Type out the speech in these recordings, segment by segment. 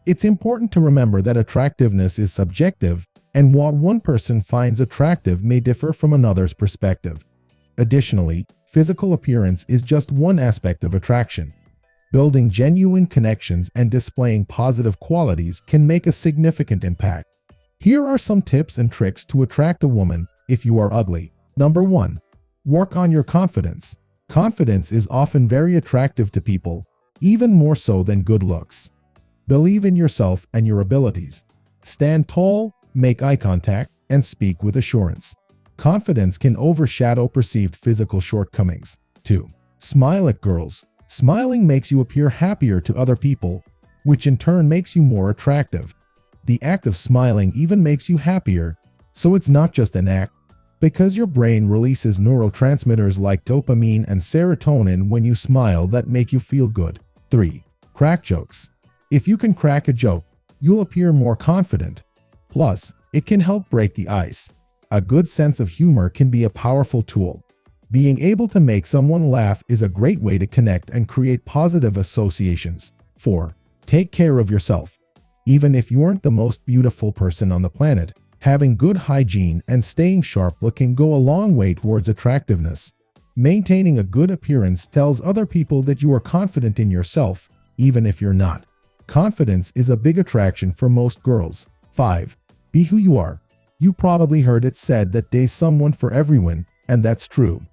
It's important to remember that attractiveness is subjective, and what one person finds attractive may differ from another's perspective. Additionally, physical appearance is just one aspect of attraction. Building genuine connections and displaying positive qualities can make a significant impact. Here are some tips and tricks to attract a woman if you are ugly. Number 1. Work on your confidence. Confidence is often very attractive to people, even more so than good looks. Believe in yourself and your abilities. Stand tall, make eye contact, and speak with assurance. Confidence can overshadow perceived physical shortcomings. 2. Smile at girls. Smiling makes you appear happier to other people, which in turn makes you more attractive. The act of smiling even makes you happier, so it's not just an act, because your brain releases neurotransmitters like dopamine and serotonin when you smile that make you feel good. 3. Crack jokes. If you can crack a joke, you'll appear more confident. Plus, it can help break the ice. A good sense of humor can be a powerful tool. Being able to make someone laugh is a great way to connect and create positive associations. 4. Take care of yourself. Even if you aren't the most beautiful person on the planet, having good hygiene and staying sharp looking go a long way towards attractiveness. Maintaining a good appearance tells other people that you are confident in yourself, even if you're not. Confidence is a big attraction for most girls. 5. Be who you are. You probably heard it said that there's someone for everyone, and that's true.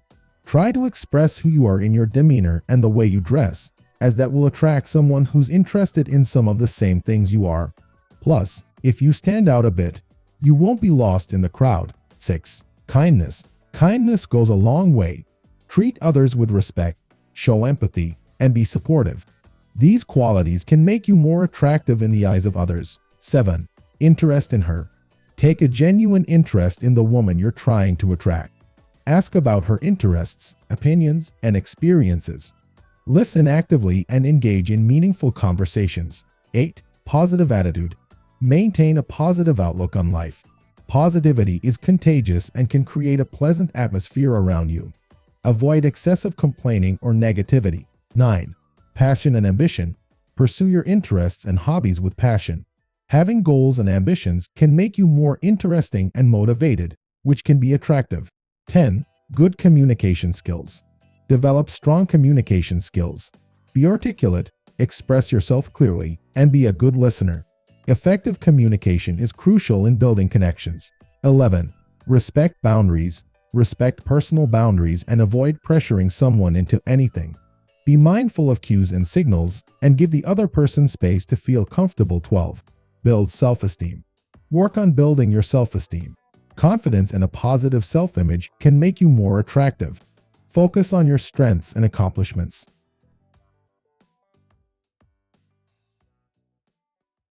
Try to express who you are in your demeanor and the way you dress, as that will attract someone who's interested in some of the same things you are. Plus, if you stand out a bit, you won't be lost in the crowd. 6. Kindness. Kindness goes a long way. Treat others with respect, show empathy, and be supportive. These qualities can make you more attractive in the eyes of others. 7. Interest in her. Take a genuine interest in the woman you're trying to attract. Ask about her interests, opinions, and experiences. Listen actively and engage in meaningful conversations. 8. Positive attitude. Maintain a positive outlook on life. Positivity is contagious and can create a pleasant atmosphere around you. Avoid excessive complaining or negativity. 9. Passion and ambition. Pursue your interests and hobbies with passion. Having goals and ambitions can make you more interesting and motivated, which can be attractive. 10. Good communication skills. Develop strong communication skills. Be articulate, express yourself clearly, and be a good listener. Effective communication is crucial in building connections. 11. Respect boundaries. Respect personal boundaries and avoid pressuring someone into anything. Be mindful of cues and signals, and give the other person space to feel comfortable. 12. Build self-esteem. Work on building your self-esteem. Confidence and a positive self-image can make you more attractive. Focus on your strengths and accomplishments.